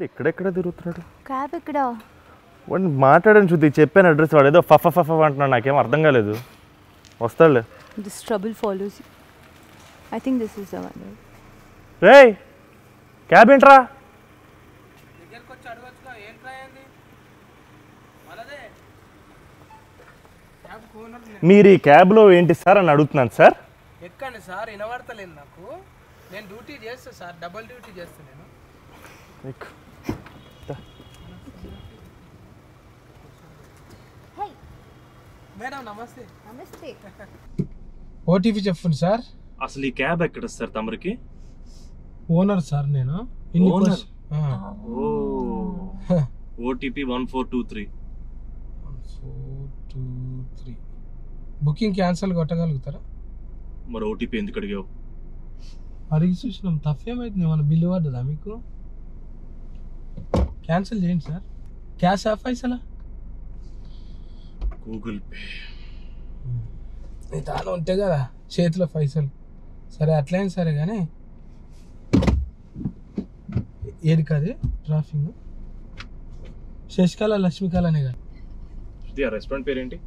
ఎక్కడెక్కడ తిరుగుతున్నాడు క్యాబ్ ఎక్కడ వాడిని మాట్లాడని చూద్ది చెప్పాను అడ్రస్ వాడు ఏదో ఫఫ ఫఫ అంటున్నాడు నాకేం అర్థం కాలేదు వస్తాడులే this trouble follows you I think this is the one రేయ్ క్యాబ్ ఏంట్రా మీరు ఈ క్యాబ్లో ఏంటి సార్ అని అడుగుతున్నాను సార్ ఎక్కండి సార్ వినబడతలేదు నాకు నేను డ్యూటీ చేస్తా సార్ డబుల్ డ్యూటీ చేస్తా నేను మేడం నమస్తే నమస్తే ఓటీపీ చెప్పండి సార్ అసలు ఈ క్యాబ్ ఎక్కడ సార్ తమరికి ఓనర్ సార్ నేను ఓటీపీ 1423 423 బుకింగ్ క్యాన్సిల్ కొట్టగలుగుతారా మరి ఓటీపీ ఎందుకు అడిగావు అడిగి చూసినాం తప్పేమైతుంది ఏమన్నా బిల్లు పడ్డదా మీకు క్యాన్సిల్ చేయండి సార్ క్యాష్ ఆఫ్ పైసలా గూగుల్ పే తాను ఉంటాయి కదా చేతిలో పైసలు సరే అట్లయినా సరే కానీ ఏది కాదు ట్రాఫిక్ శశికళ లక్ష్మీకళ అనే కదా రెస్టారెంట్ పేరు ఏంటి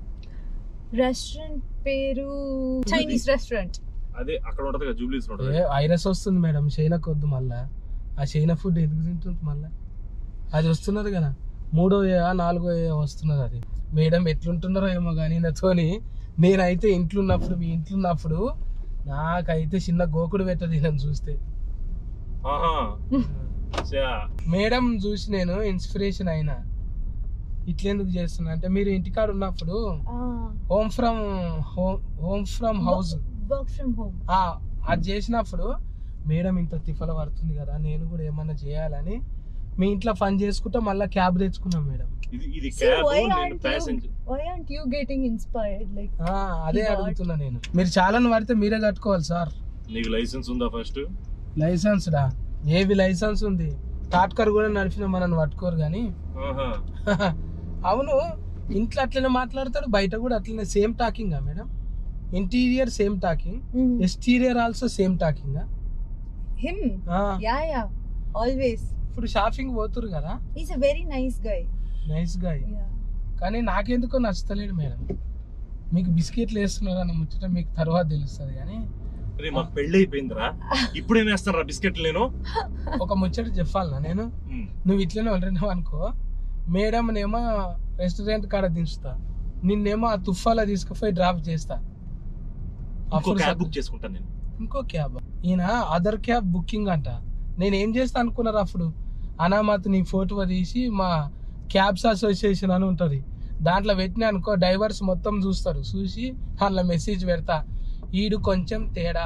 రెస్టారెంట్ పేరు చైనీస్ రెస్టారెంట్ అదే అక్కడ ఉంటది కదా జూబ్లీస్ ఉంటది ఐరస్ వస్తుంది మేడం చైనాకు వద్దు మళ్ళా ఆ చైనా ఫుడ్ ఎందుకు తింటుంది మళ్ళా అది వస్తున్నది కదా 3వ 4వ వస్తున్నది అది మేడం ఎట్లుంటున్నారో ఏమో కానీ నాతోని నేనైతే ఇంట్లో ఉన్నప్పుడు మీ ఇంట్లో ఉన్నప్పుడు నాకైతే చిన్న గోకుడు పెట్టది నన్ను చూస్తే మేడం చూసి నేను ఇన్స్పిరేషన్ అయినా ఇట్లెందుకు చేస్తున్నా అంటే మీరు ఇంటికాడ ఉన్నప్పుడు home from house work from home అది చేసినప్పుడు మేడం ఇంత తిఫల పడుతుంది కదా నేను కూడా ఏమన్నా చేయాలని మీ ఇంట్లో పని చేసుకుంటా మళ్ళీ క్యాబ్ తెచ్చుకున్నాం మేడం అదే అడుగుతున్నా నేను మీరు చాలా పడితే మీరే కట్టుకోవాలి సార్ నీకు లైసెన్స్ ఉందా ఫస్ట్ లైసెన్స్ రా ఏవి లైసెన్స్ ఉంది టాట్కర్ కూడా నడిపిన మనల్ని పట్టుకోరు కానీ అవును ఇంట్లో అట్లనే మాట్లాడతాడు బయట కూడా అట్లనే same talking madam interior same talking exterior also same talking him yeah yeah always ఇప్పుడు షాపింగ్ పోతురు కదా is a very nice guy కానీ నాకెందుకో నచ్చతలేడు మేడం మీకు బిస్కెట్లు వేస్తున్నారు అన్న ముచ్చట మీకు తర్వాత తెలుస్తుంది కానీ మాకు పెళ్లి అయిపోయిందిరా ఇప్పుడు ఏం వేస్తారా బిస్కెట్లు నేను ఒక ముచ్చట చెప్పాలనా నేను నువ్వు ఇట్లనే వండినావు అనుకో మేడం నేమో రెస్టారెంట్ కాడ దించుతా నిన్నేమో ఆ తుఫాలో తీసుకుపోయి డ్రాప్ చేస్తా బుక్ చేసుకుంటాను నేను ఇంకో క్యాబ్ ఈయన అదర్ క్యాబ్ బుకింగ్ అంట నేను ఏం చేస్తా అనుకున్నారు అప్పుడు అనామత్ నీ ఫోటో తీసి మా క్యాబ్స్ అసోసియేషన్ అని ఉంటుంది దాంట్లో పెట్టినా అనుకో డ్రైవర్స్ మొత్తం చూస్తారు చూసి దాంట్లో మెసేజ్ పెడతా ఈడు కొంచెం తేడా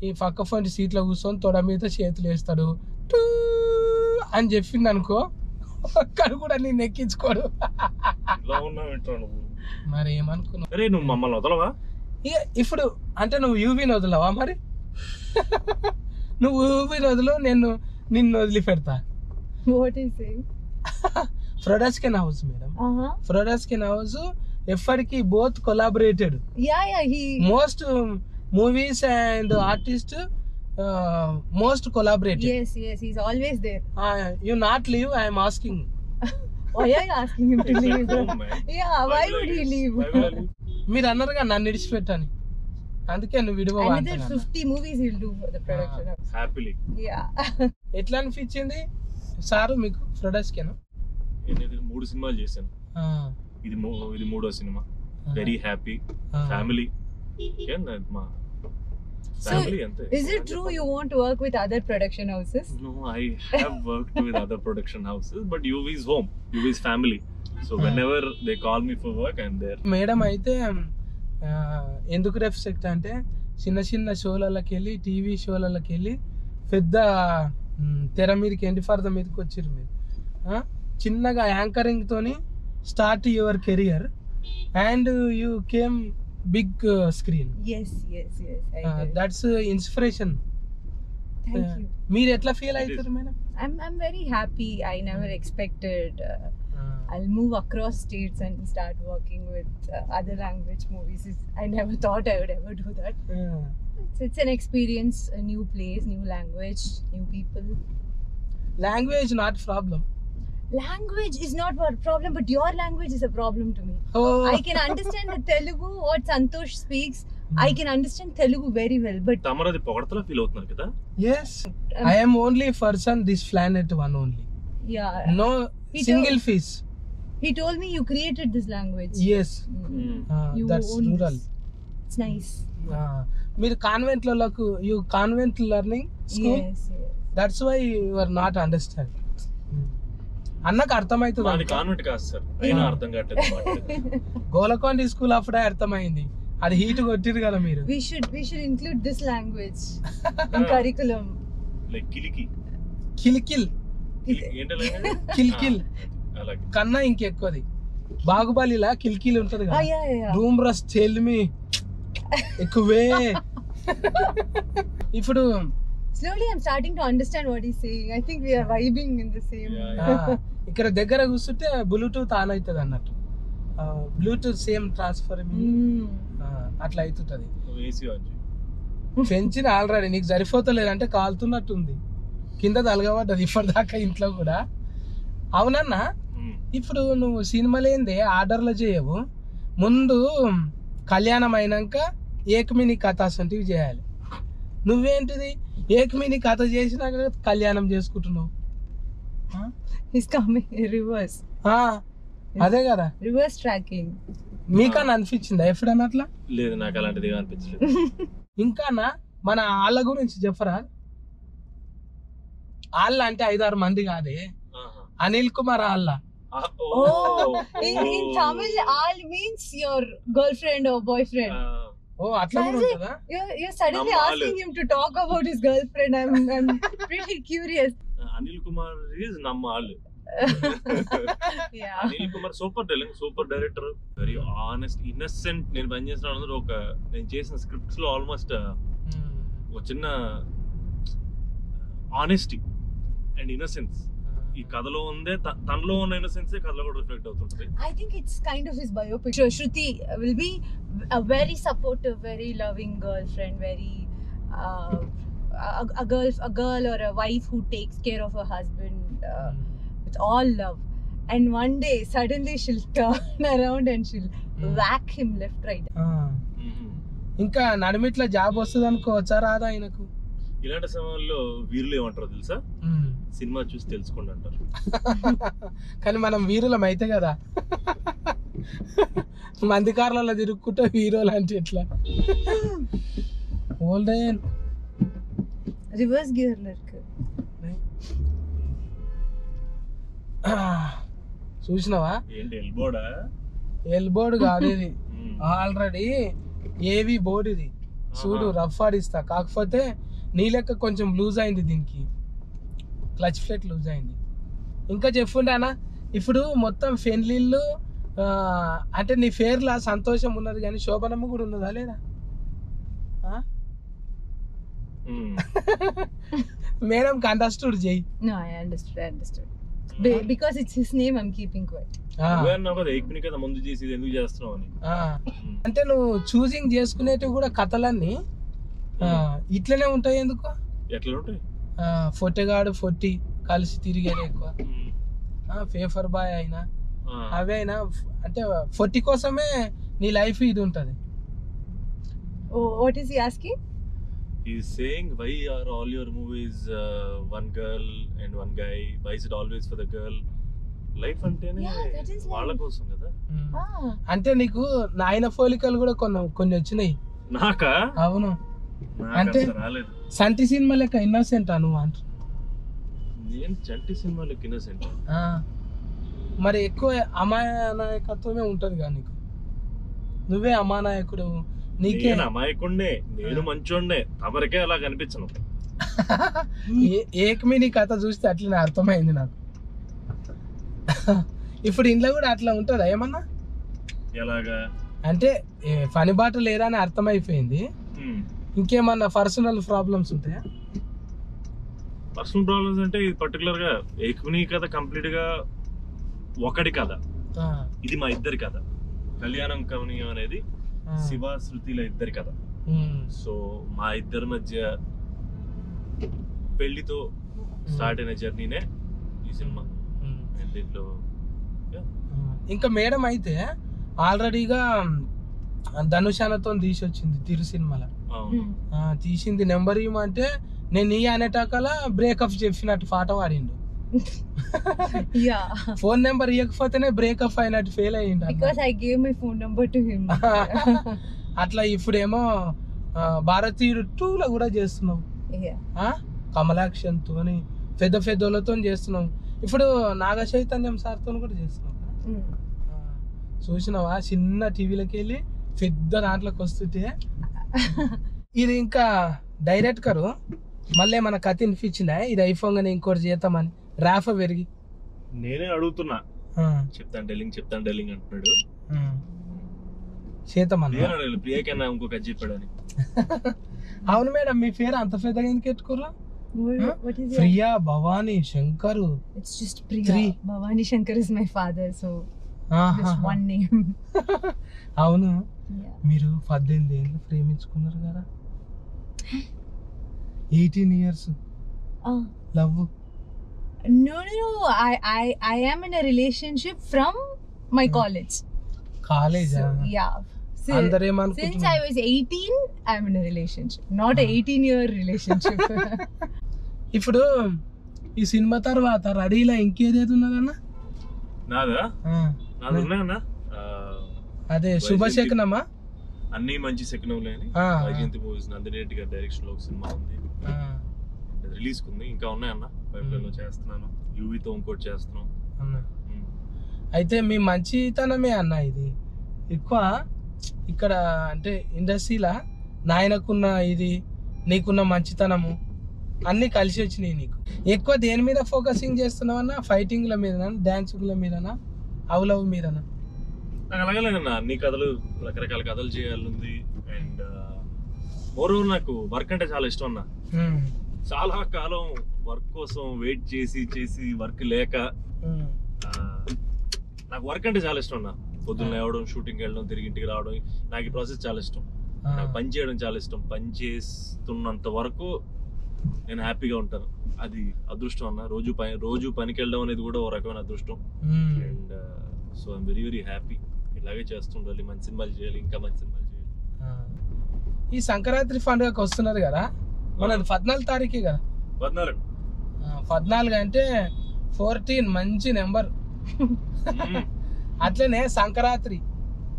ఈ పక్క ఫోన్ సీట్లో కూర్చొని తొడ మీద చేతులు వేస్తాడు అని చెప్పింది అనుకో ఒక్కడు కూడా నేను ఎక్కించుకోడు మరి ఏమనుకున్నావు నువ్వు మమ్మల్ని వదలవా ఇక ఇప్పుడు అంటే నువ్వు యూవీని వదలవా మరి నువ్వు యూవీని వదలు నేను నిన్ను వదిలిపెడతా production house madam production house ఎప్పటికీ both collaborated most movies and artist most collaborated. Yes, he's always there. You not leave, I am asking. Why are you asking him to leave? Yeah, why would he leave? మీరు అన్నారుగా నన్ను విడిచిపెట్టని అందుకే నువ్వు విడిపోవా another 50 movies he'll do for the production house. Happily. Yeah. ఎట్లా అనిపించింది sir మీకు production నేను 3 సినిమాలు చేశాను ఇది మూడో సినిమా వెరీ హ్యాపీ ఫ్యామిలీ మా So, is it true you want to work with other production houses? No, I have worked with other production houses, but UV is home, UV is family. So whenever they call me for work, I'm there. Madam అయితే ఎందుకు respect అంటే చిన్న షోలకి వెళ్ళి TV షోలకి వెళ్ళి పెద్ద తెర మీదకి ఎండి for the మీదకి వచ్చారు మీరు చిన్నగా యాంకరింగ్ తోని start your career and you came big screen. Yes. That's inspiration. Thank you. మీరు ఎట్లా ఫీల్ అవుతారు madam I'm very happy. I never expected I'll move across states and start working with other language movies. I never thought I would ever do that. It's an experience, a new place, new language, new people. Language not problem. Language is not a problem, but your language is a problem to me. I can understand the Telugu what Santosh speaks. I can understand Telugu very well, but తమరది పొగడతలా feel అవుతున్నారు కదా. Yes, I am only person this planet one only. Yeah, No single fish. he told me you created this language. Yes, You that's own rural. this. It's nice. మీరు convent లకు you convent learning school. Yes. That's why you are not understand. అన్నకు అర్థమవుతుంది. అది convent కాదు sir, అయినా అర్థం కావట్లేదు. Golconda school అప్పుడే అర్థమైంది, అది హీట్ కొట్టిరు కదా మీరు. We should include this language in curriculum. Like కిలికి కిల్కిల్ ఏంటలే కిల్కిల్ అలాగే కన్నా ఇంకెక్కువది. బాహుబలిలా కిల్కిల్ ఉంటది కదా, Yeah. రూమ్ రస్ టెల్ మీ ఎక్కువే. ఇప్పుడు Slowly I'm starting to understand what he's saying. I think we are vibing in the same. ఇక్కడ దగ్గర కూర్చుంటే బ్లూటూత్ ఆన్ అవుతుంది అన్నట్టు, బ్లూటూత్ సేమ్ ట్రాన్స్ఫర్ అట్లా అవుతుంటది. ఏసీ ఆన్ చేయి. పెంచిన ఆల్రెడీ నీకు సరిపోతలేదంటే కాలుతున్నట్టుంది, కింద తలగబడ్డది ఇప్పటిదాకా ఇంట్లో కూడా. అవునన్నా, ఇప్పుడు నువ్వు సినిమాలేందే ఆర్డర్లో చేయవు, ముందు కళ్యాణం అయినాక ఏకమిని కథాస్ వంటివి చేయాలి. నువ్వేంటిది ఏకమిని కథ చేసినాక కళ్యాణం చేసుకుంటున్నావు. He's coming reverse. అదే కదా, Reverse tracking. మీకన్నా అనిపించిందా ఎప్పుడన్నా అట్లా? లేదు, నాకు అలాంటిది అనిపించలేదు. ఇంకానా మన వాళ్ళ గురించి చెప్పరా? వాళ్ళ అంటే 5-6 మంది కాదే, అనిల్ కుమార్ వాళ్ళ. In Tamil, all means your girlfriend or boyfriend. అట్లా కూడా ఉంటుందా? You're suddenly asking him to talk about his girlfriend. I'm pretty curious. Anil Kumar is నమ్మ వాళ్ళు. Yeah. Anil Kumar super telling, super director, very honest, innocent. నేను పనిచేసిన నేను చేసిన స్క్రిప్ట్స్ లో ఆల్మోస్ట్ ఒక చిన్న ఆనెస్టీ అండ్ ఇన్నసెన్స్ ఈ కథలో ఉందే, తనలో ఉన్న ఇన్నసెన్స్ కథలో కూడా reflect అవుతుంటది. I think it's kind of his biopic. Shruti will be a very supportive, very loving girlfriend, very a girl or a wife who takes care of her husband with all love. And one day suddenly she'll turn around and she'll whack him left, right. ఇంకా నడిమిట్లా job వస్తుంది అనుకోవచ్చా రాదా ఆయనకు? ఇలాంటి సమయంలో వీరులు ఏమంటారో తెలుసా? సినిమా చూసి తెలుసుకోండి అంటారు. కానీ మనం వీరులం అయితే కదా, మంది కార్లలో తిరుక్కుంటే హీరోలు అంటే ఎట్లా? ఓల్డెన్ రివర్స్ గేర్ ఇருக்கு. చూసినావా? ఏంటి ఎల్బోర్డా? ఎల్బోర్డ్ కాదు ఇది, ఆల్రెడీ ఏవి బోర్డ్ ఇది. చూడు రఫ్ ఆడిస్తా, కాకపోతే నీ లెక్క కొంచెం లూజ్ అయింది, దీనికి క్లచ్ ప్లేట్ లూజ్ అయింది. ఇంకా చెప్పుండానా, ఇప్పుడు మొత్తం ఫెన్లీళ్ళు అంటే నీ ఫేర్లా సంతోషం ఉన్నది కానీ శోభనమ్మ కూడా ఉన్నదా లేదా? మేడం అండర్స్టూడ్ చెయ్యి. No, I understood. Because it's his name, I'm keeping quiet. కదా ముందు చేసి ఎందుకు చేస్తున్నావు అని. అంటే నువ్వు చూసింగ్ చేసుకునేటివి కూడా కథలన్నీ ఇట్లనే ఉంటాయి. ఎందుకు ఎట్లా ఉంటాయి? ఫొట్టెగాడు ఫొట్టి కలిసి తిరిగేది ఎక్కువ, ఫేఫర్ బాయ్ అయినా అవే అయినా, అంటే ఫొట్టి కోసమే నీ లైఫ్ ఇది ఉంటది. What is he asking? He's saying, why are all your movies one girl and one guy? Why is it always for the girl? Life అంటేనే వాళ్ళ కోసం కదా. అంటే నీకు నాయన పోలికలు కూడా కొన్ని వచ్చినాయి. నాకా? అవును. అంటే సంటి సినిమా లెక్క ఇన్నోసెంట్ నువ్వు అంట. నేను చంటి సినిమా లెక్క ఇన్నోసెంట్? మరి ఎక్కువ అమాయకత్వమే ఉంటది కదా నీకు. నువ్వే అమానాయకుడు. నీకే అమాయకుడినే, నేను మంచోడినే, తమరికే అలా కనిపించను. ఏకమే నీ కథ చూస్తే అట్లనే అర్థమైంది నాకు. ఇప్పుడు ఇంట్లో కూడా అట్లా ఉంటుందా ఏమన్నా? ఎలాగా అంటే పని బాట లేదా అని అర్థమైపోయింది. ఇంకేమన్నా పర్సనల్ ప్రాబ్లమ్స్ ఉంటాయా? పర్సనల్ ప్రాబ్లమ్స్ అంటే ఇది పర్టికులర్ గా ఏకమిని కథ కంప్లీట్ గా ఒకటి కథ, ఇది మా ఇద్దరి కథ. కళ్యాణం కమనీయం అనేది శివ శృతిల ఇద్దరి కథ. సో మా ఇద్దరి మధ్య పెళ్లితో స్టార్ట్ అయిన జర్నీనే ఈ సినిమా. దీంట్లో ఇంకా మేడం అయితే ఆల్రెడీగా ధనుషానతో తీసి వచ్చింది తిరు సినిమాలో. తీసింది నెంబర్ ఇవ్వమంటే నేను ఈ అనేటాకలా బ్రేకప్ చెప్పినట్టు పాట పాడిండు. ఫోన్ నెంబర్ ఇవ్వకపోతేనే బ్రేకప్ అయినట్టు ఫెయిల్ అయ్యిండు. అట్లా ఇప్పుడేమో భారతీయుడు 2లో కూడా చేస్తున్నాం, కమలాక్షన్ తోని పెద్ద పెద్దోళ్ళతో చేస్తున్నాం. ఇప్పుడు నాగ చైతన్యం సార్తో కూడా చేస్తున్నాం. చూసినావా చిన్న టీవీలోకి వెళ్ళి పెద్ద దాంట్లోకి వస్తుంటే ఇది ఇంకా డైరెక్టర్ మళ్ళీ మన కథ వినిపించిందా ఇది అయిపోగానే ఇంకోటి చేద్దామని రాఫ పెరిగి నేనే అడుగుతున్నా, చెప్తాను డెల్లింగ్ అంటున్నాడు. చేద్దామన్నా ప్రియాకన్నా ఇంకొక చెప్పాడని. అవును మేడం, మీ పేరు అంత పెద్దగా ఎందుకు పెట్టుకోరా? Priya Bhavani Shankar. It's just Priya. Bhavani Shankar is my father, so just one name. అవును, మీరు 18 ఏళ్ళు ప్రేమించుకున్నారు కదా, 18 years love. No. I am in a relationship from my college. College? So, yeah. Since I was 18, I'm in a relationship. Not a 18-year relationship. ఇప్పుడు ఈ cinema తర్వాత రెడీలో ఇంకేదైతే ఉన్నదన్నా? నాదా అదే శుభశకనమా? అన్ని మంచి శకనంలే అని వైజయంతి మూవీస్ నందిని రెడ్డి గారి డైరెక్షన్ లో ఒక సినిమా ఉంది, రిలీజ్ ఉంది. ఇంకా ఉన్నాయన్న పైప్లైన్ లో చేస్తున్నాను, యూవీతో ఇంకోటి చేస్తున్నాం. అయితే మీ మంచితనమే అన్న ఇది ఎక్కువ ఇక్కడ అంటే ఇండస్ట్రీలా నాయనకున్న ఇది నీకున్న మంచితనము అన్ని కలిసి వచ్చినాయి. నీకు ఎక్కువ దేని మీద ఫోకసింగ్ చేస్తున్నావన్నా? ఫైటింగ్ల మీదనా, డాన్సుల మీదనా, లవ్ మీదనా? నాకు అలాగలేదన్నా, అన్ని కథలు రకరకాల కథలు చేయాలని. అండ్ మోరోవర్ నాకు వర్క్ అంటే చాలా ఇష్టం అన్న. చాలా కాలం వర్క్ కోసం వెయిట్ చేసి వర్క్ లేక నాకు వర్క్ అంటే చాలా ఇష్టం అన్న. పొద్దున్న లేవడం, షూటింగ్ వెళ్ళడం, తిరిగి ఇంటికి రావడం, నాకు ఈ ప్రాసెస్ చాలా ఇష్టం. నాకు పని చేయడం చాలా ఇష్టం. పని చేస్తున్నంత వరకు నేను హ్యాపీగా ఉంటాను. అది అదృష్టం అన్న. రోజు పనికి వెళ్ళడం అనేది కూడా ఒక రకమైన అదృష్టం. And so I'm very very happy. ఇలాగే చేస్తుండాలి, మంచి సినిమాలు చేయాలి, ఇంకా మంచి సినిమాలు చేయాలి. ఈ సంక్రాంతి పండుగకి వస్తున్నారు కదా, మనది 14 తారీఖే కదా? 14 అంటే 14 మంచి నెంబర్. అట్లనే సంక్రాంతి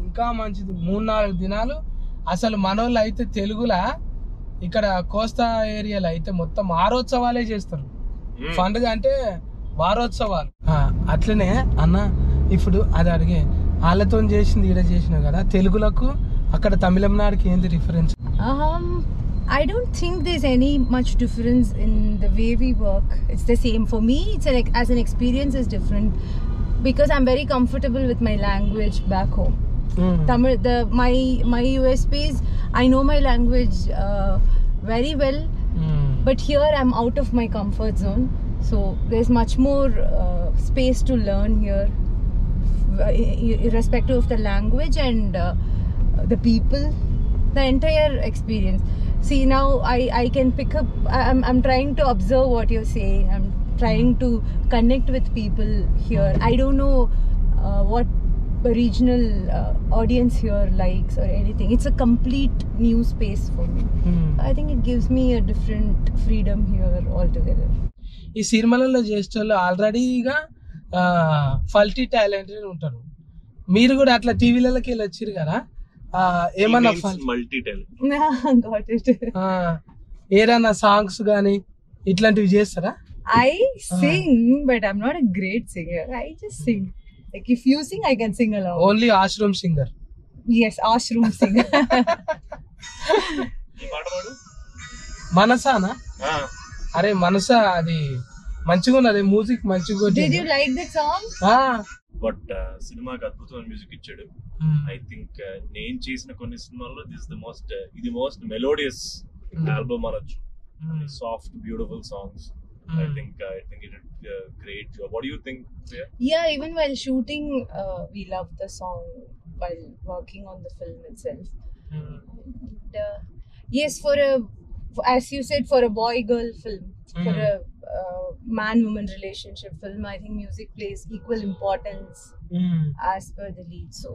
ఇంకా మంచిది, 3-4 దినాలు. అసలు మనోళ్ళు అయితే తెలుగులా ఇక్కడ కోస్తా ఏరియాలో అయితే మొత్తం వారోత్సవాలే చేస్తారు. పండుగ అంటే వారోత్సవాలు. అట్లనే అన్న ఇప్పుడు అది అడిగే వాళ్ళతో చేసింది ఈడ చేసినావు కదా, తెలుగులకు అక్కడ తమిళనాడుకి ఏంది difference? I don't think there's any much difference in the way we work. It's the same for me. As an experience is different because I'm very comfortable with my language back home. Tamil, my USPs, I know my language very well, but here I'm out of my comfort zone, so there's much more space to learn here, irrespective of the language and the people, the entire experience. See, now I can pick up, I'm trying to observe what you're saying, I'm trying to connect with people here. I don't know what the regional audience here likes or anything. It's a complete new space for me. I think it gives me a different freedom here altogether. ఈ సినిమాలలో చేసేవాళ్ళు ఆల్రెడీగా ఫల్టీ talented ఉంటారు. మీరు కూడా అట్లా టీవీలకి వెళ్ళి వచ్చారు కదా, ఏమన్నా మల్టీ టాలెంట్ ఏదన్నా సాంగ్స్ గానీ ఇట్లాంటివి చేస్తారా? I sing, but I'm not a great singer. I just sing. Like if you sing, I can sing along. Only ashram singer. Yes, ashram singer. మనసానా? అరే మనసా అది మంచిగా ఉన్నది, మ్యూజిక్ మంచిగా. Did you like that song? But సినిమాకి అద్భుతమైన music ఇచ్చాడు. I think నేను చేసిన కొన్ని సినిమాల్లో ఇది మోస్ట్ మెలోడియస్ ఆల్బమ్ అనొచ్చు. Soft beautiful songs. I think it did a great job. What do you think? Yeah, even while shooting, we loved the song while working on the film itself. And, yes, as you said, for a boy-girl film, for a man-woman relationship film. I think music plays equal importance as per the lead. So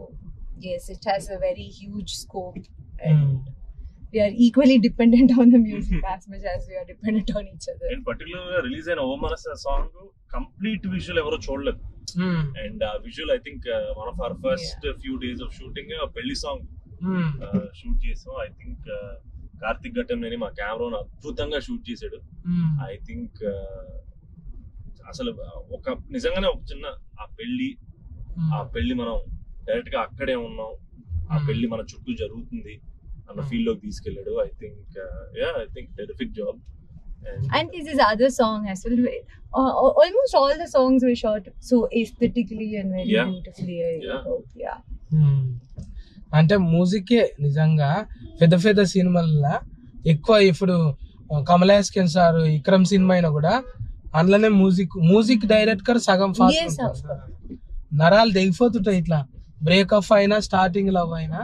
yes, it has a very huge scope, and we are equally dependent on the music as much as we are dependent on each other. And particular గా release అయిన ఓ మనస song complete visual ఎవరో చూడలేదు. And ఆ visual I think one of our first few days of shooting పెళ్లి song shoot చేసాం. I think Karthik Ghattamaneni మా కెమెరాను అద్భుతంగా షూట్ చేశాడు. ఐ థింక్ అసలు ఒక నిజంగానే ఒక చిన్న ఆ పెళ్లి మనం డైరెక్ట్ గా అక్కడే ఉన్నాం, ఆ పెళ్లి మన చుట్టూ జరుగుతుంది అన్న ఫీల్ లోకి తీసుకెళ్ళాడు. I think terrific job. And this is other song as well. Almost all the songs were shot so aesthetically and very beautifully. Yeah. అంటే మ్యూజికే నిజంగా పెద్ద పెద్ద సినిమాల్లో ఎక్కువ. ఇప్పుడు కమల్ హాసన్ సార్ విక్రమ్ సినిమా అయినా కూడా అందులోనే మ్యూజిక్ డైరెక్టర్ సగం ఫాస్ట్ నరాలు తెగిపోతుంటాయి. ఇట్లా బ్రేకప్ అయినా స్టార్టింగ్ లవ్ అయినా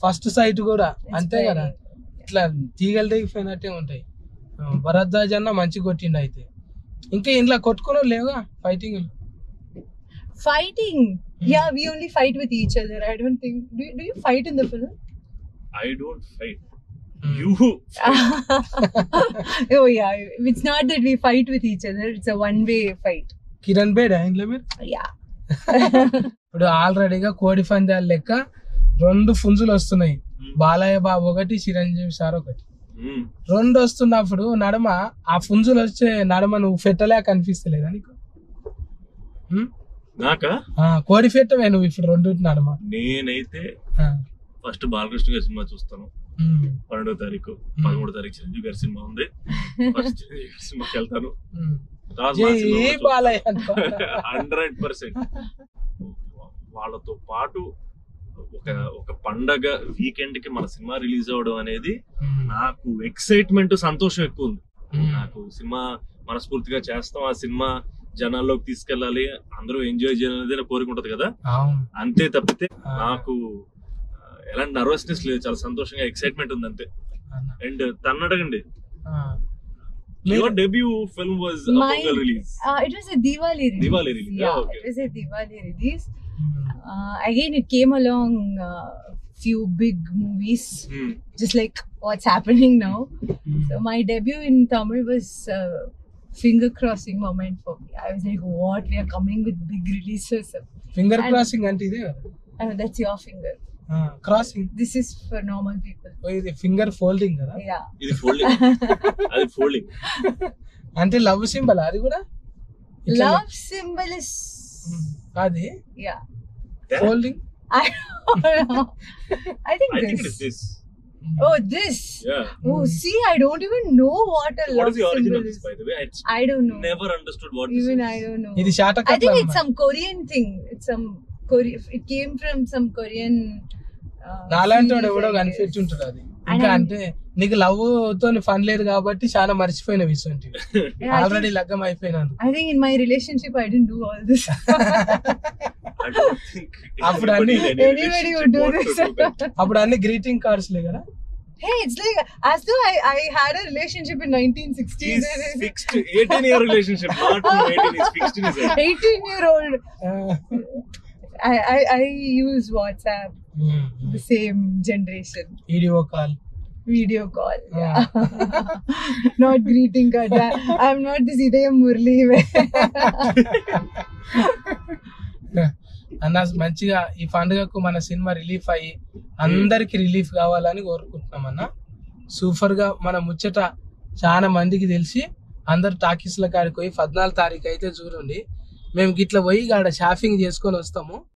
ఫస్ట్ సైట్ కూడా అంతే కదా, ఇట్లా తీగలు తెగిపోయినట్టే ఉంటాయి. భరద్వాజ్ అన్న మంచి కొట్టిండు. అయితే ఇంకా ఇంట్లో కొట్టుకుని లేవుగా fighting. Yeah, we only fight with each other. I don't think do you fight in the film? I don't fight. You Oh yeah, it's not that we fight with each other, it's a one way fight. Kiran బేడా ఇంట్లో మీరు? Yeah. ఇప్పుడు ఆల్రెడీగా కోడి పందాల లెక్క 2 ఫుంజులు వస్తున్నాయి. బాలయ్య బాబు ఒకటి, Chiranjeevi sir ఒకటి. 2 వస్తున్నప్పుడు నడమ ఆ ఫుంజులు వచ్చే నడమ నువ్వు పెట్టలేక కనిపిస్తలేదా నీకు? నాకా కోడి పెట్టవే నువ్వు ఇప్పుడు 2 నడమ. నేనైతే ఫస్ట్ బాలకృష్ణ గారి సినిమా చూస్తాను 12వ తారీఖు. 13వ తారీఖు చిరంజీవి గారి సినిమా ఉంది. ఫస్ట్ చిరంజీవి గారి సినిమాకి వెళ్తాను. 100% వాళ్ళతో పాటు ఒక పండగ వీకెండ్ కి మన సినిమా రిలీజ్ అవడం అనేది నాకు ఎక్సైట్మెంట్, సంతోషం ఎక్కువ ఉంది. నాకు సినిమా మనస్ఫూర్తిగా చేస్తాం, ఆ సినిమా జనాల్లోకి తీసుకెళ్ళాలి, అందరూ ఎంజాయ్ చేయాలనేది కోరిక ఉంటది కదా. అంతే తప్పితే నాకు ఎలాంటి నర్వస్నెస్ లేదు, చాలా సంతోషంగా ఎక్సైట్మెంట్ ఉంది అంతే. అండ్ తను అడగండి, your debut film was a Pongal release. It was a Diwali release. Yeah, okay. It was a Diwali release. Again, it came along few big movies, just like what's happening now. So my debut in Tamil was finger crossing moment for me. I was like, what, we are coming with big releases. Finger crossing అంటే ఇదే కదా? That's your finger. Crossing. This is for normal people. ఇది finger folding కదా? Yeah. ఇది folding. అది folding. అంటే love symbol అది కూడా? Love symbol is అది? Yeah. Folding? I don't know. I think it is this. Oh, this. Yeah. Oh, see, I don't even know what a love What is the origin symbol of this, is. by the way? I don't know. Never understood what this Even is. I don't know. ఇది శాటకట్ల. I think it's some Korean thing. It's some Korean. It came from some Korean. నాలాంటి వాడు ఎవడో కనిపెట్టి ఉంటాడు అది. ఇంకా అంటే నీకు లవ్ తోని ఫన్ లేదు కాబట్టి చాలా మర్చిపోయిన విషయం. ఆల్రెడీ లగ్గం అయిపోయినాను. I think in my relationship I didn't do all this. I don't think అప్పుడు అన్ని anybody would do this. అప్పుడు అన్ని గ్రీటింగ్ కార్డ్స్ లే కదా? Hey, it's like as though I had a relationship in 1960s. He's fixed 18-year relationship, not 18. He's fixed in his head. 18-year-old. I use WhatsApp. The same generation. Video call. Yeah. Not greeting card. I'm not this Idayam Murli. అన్న మంచిగా ఈ పండుగకు మన cinema relief అయ్యి అందరికి relief కావాలని కోరుకుంటున్నాం అన్న. సూపర్ గా మన ముచ్చట చాలా మందికి తెలిసి అందరు టాకీస్ల కాడికి పోయి 14వ తారీఖు అయితే చూడండి. మేము గిట్ల పోయి ఆడ షాపింగ్ చేసుకొని వస్తాము.